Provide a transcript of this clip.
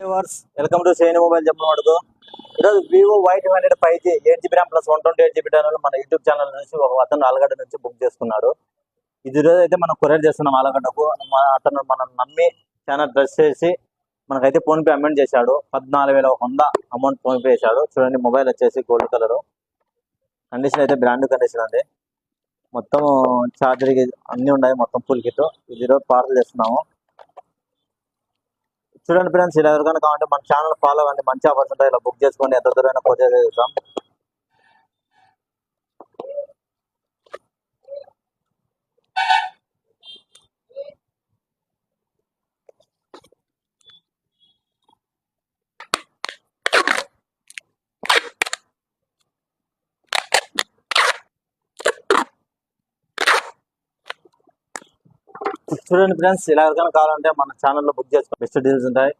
Welcome to సేని mobile చెప్పిన వాడుకు ఈరోజు Vivo Y200 5G 8GB RAM plus 128GB మన యూట్యూబ్ ఛానల్ నుంచి ఒక అతను ఆలగడ్డ నుంచి బుక్ చేసుకున్నాడు. ఇది రోజు అయితే మనం కొరియర్ చేస్తున్నాం ఆలగడ్డకు. అతను మనం నమ్మి ఛానల్ డ్రెస్ చేసి మనకైతే ఫోన్పే అమౌంట్ చేశాడు. 14,100 అమౌంట్ ఫోన్పే చేశాడు. చూడండి, మొబైల్ వచ్చేసి గోల్డ్ కలర్ కండిషన్ అయితే బ్రాండ్ కండిషన్ అండి. మొత్తం ఛార్జర్కి అన్నీ ఉన్నాయి, మొత్తం ఫుల్ కిట్. ఇది రోజు పార్సల్ చేస్తున్నాము. చూడండి ఫ్రెండ్స్, ఇలా ఎవరికైనా కావాలంటే మన ఛానల్ ఫాలో అవ్వండి. మంచి ఆఫర్స్ ఉంటాయి, ఇలా బుక్ చేసుకోండి. ఎంత దూరమైనా పర్చేజ్ చేస్తాం. చూడండి ఫ్రెండ్స్, ఇలా ఎవరికైనా కావాలంటే మన ఛానల్లో బుక్ చేసుకోండి. బెస్ట్ డీల్స్ ఉంటాయి.